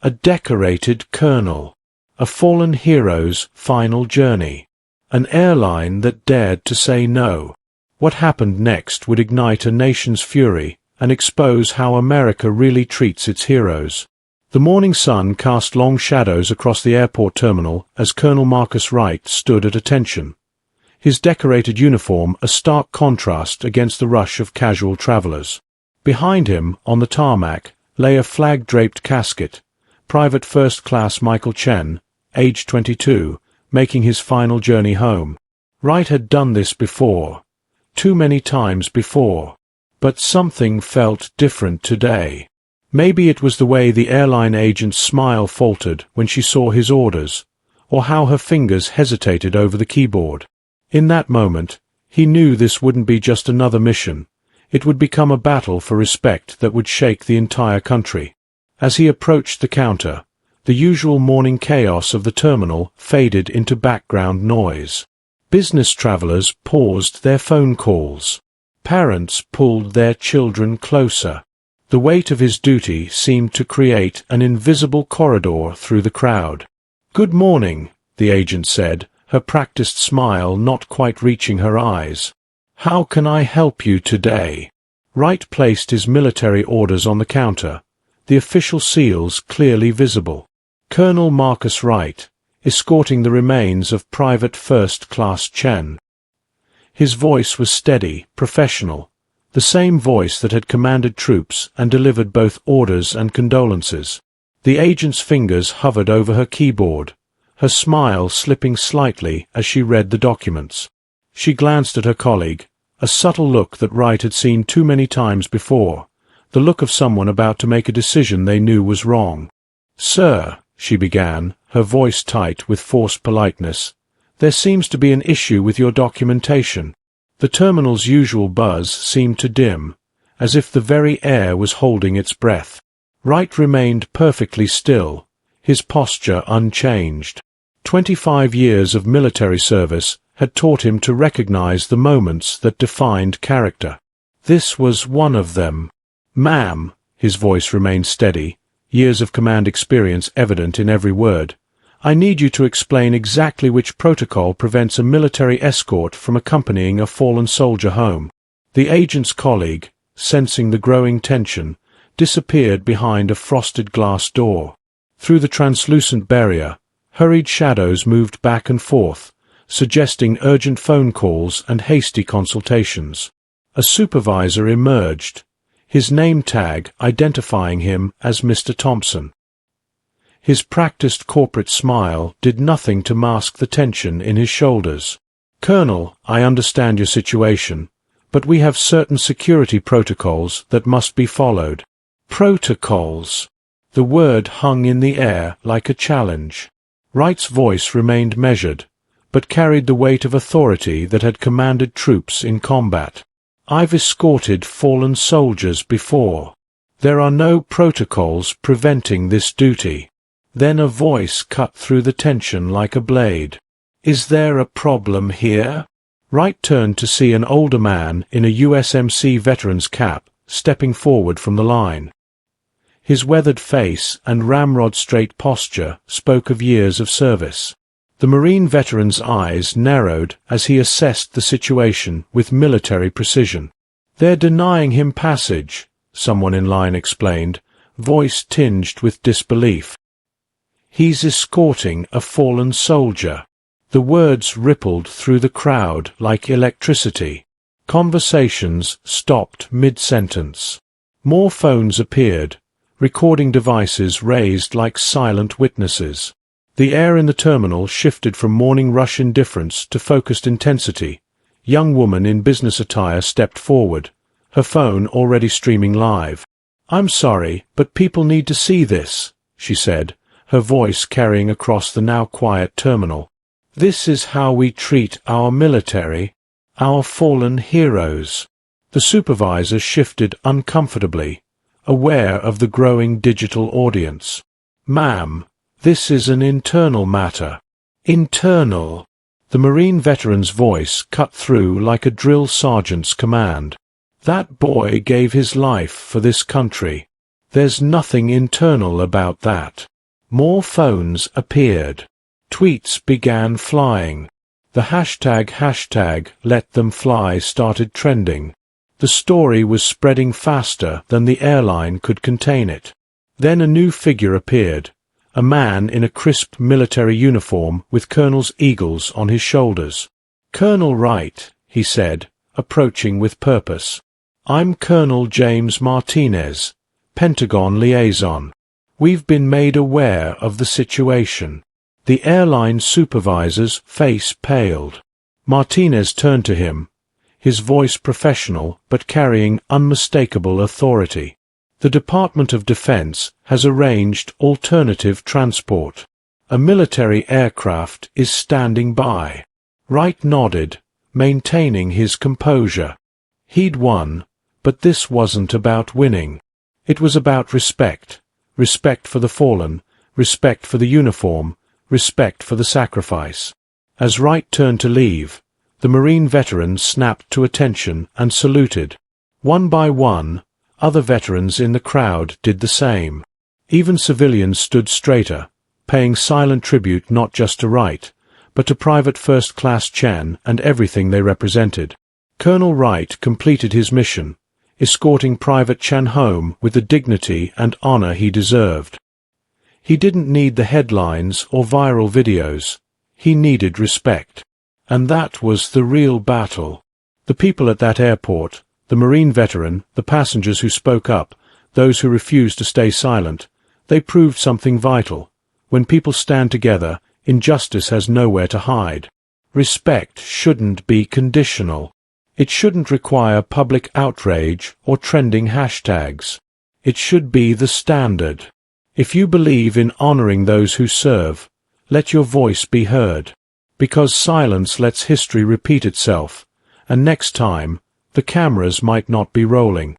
A decorated colonel. A fallen hero's final journey. An airline that dared to say no. What happened next would ignite a nation's fury and expose how America really treats its heroes. The morning sun cast long shadows across the airport terminal as Colonel Marcus Wright stood at attention. His decorated uniform a stark contrast against the rush of casual travelers. Behind him, on the tarmac, lay a flag-draped casket. Private First Class Michael Chen, age 22, making his final journey home. Wright had done this before. Too many times before. But something felt different today. Maybe it was the way the airline agent's smile faltered when she saw his orders, or how her fingers hesitated over the keyboard. In that moment, he knew this wouldn't be just another mission. It would become a battle for respect that would shake the entire country. As he approached the counter, the usual morning chaos of the terminal faded into background noise. Business travelers paused their phone calls. Parents pulled their children closer. The weight of his duty seemed to create an invisible corridor through the crowd. "Good morning," the agent said, her practiced smile not quite reaching her eyes. "How can I help you today?" Wright placed his military orders on the counter, the official seals clearly visible. Colonel Marcus Wright, escorting the remains of Private First Class Chen. His voice was steady, professional, the same voice that had commanded troops and delivered both orders and condolences. The agent's fingers hovered over her keyboard, her smile slipping slightly as she read the documents. She glanced at her colleague, a subtle look that Wright had seen too many times before, the look of someone about to make a decision they knew was wrong. "Sir," she began, her voice tight with forced politeness, "there seems to be an issue with your documentation." The terminal's usual buzz seemed to dim, as if the very air was holding its breath. Wright remained perfectly still, his posture unchanged. 25 years of military service had taught him to recognize the moments that defined character. This was one of them. "Ma'am," his voice remained steady, years of command experience evident in every word, "I need you to explain exactly which protocol prevents a military escort from accompanying a fallen soldier home." The agent's colleague, sensing the growing tension, disappeared behind a frosted glass door. Through the translucent barrier, hurried shadows moved back and forth, suggesting urgent phone calls and hasty consultations. A supervisor emerged, his name tag identifying him as Mr. Thompson. His practiced corporate smile did nothing to mask the tension in his shoulders. "Colonel, I understand your situation, but we have certain security protocols that must be followed." Protocols. The word hung in the air like a challenge. Wright's voice remained measured, but carried the weight of authority that had commanded troops in combat. "I've escorted fallen soldiers before. There are no protocols preventing this duty." Then a voice cut through the tension like a blade. "Is there a problem here?" Wright turned to see an older man in a USMC veteran's cap stepping forward from the line. His weathered face and ramrod-straight posture spoke of years of service. The Marine veteran's eyes narrowed as he assessed the situation with military precision. "They're denying him passage," someone in line explained, voice tinged with disbelief. "He's escorting a fallen soldier." The words rippled through the crowd like electricity. Conversations stopped mid-sentence. More phones appeared, recording devices raised like silent witnesses. The air in the terminal shifted from morning rush indifference to focused intensity. Young woman in business attire stepped forward, her phone already streaming live. "I'm sorry, but people need to see this," she said, her voice carrying across the now quiet terminal. "This is how we treat our military, our fallen heroes." The supervisor shifted uncomfortably, aware of the growing digital audience. "Ma'am, this is an internal matter." "Internal?" The Marine veteran's voice cut through like a drill sergeant's command. "That boy gave his life for this country. There's nothing internal about that." More phones appeared. Tweets began flying. The hashtag let them fly started trending. The story was spreading faster than the airline could contain it. Then a new figure appeared, a man in a crisp military uniform with colonel's eagles on his shoulders. "Colonel Wright," he said, approaching with purpose. "I'm Colonel James Martinez, Pentagon liaison. We've been made aware of the situation." The airline supervisor's face paled. Martinez turned to him, his voice professional but carrying unmistakable authority. "The Department of Defense has arranged alternative transport. A military aircraft is standing by." Wright nodded, maintaining his composure. He'd won, but this wasn't about winning. It was about respect. Respect for the fallen, respect for the uniform, respect for the sacrifice. As Wright turned to leave, the Marine veterans snapped to attention and saluted. One by one, other veterans in the crowd did the same. Even civilians stood straighter, paying silent tribute not just to Wright, but to Private First Class Chen and everything they represented. Colonel Wright completed his mission, escorting Private Chen home with the dignity and honor he deserved. He didn't need the headlines or viral videos. He needed respect. And that was the real battle. The people at that airport, the Marine veteran, the passengers who spoke up, those who refused to stay silent, they proved something vital. When people stand together, injustice has nowhere to hide. Respect shouldn't be conditional. It shouldn't require public outrage or trending hashtags. It should be the standard. If you believe in honoring those who serve, let your voice be heard. Because silence lets history repeat itself, and next time, the cameras might not be rolling.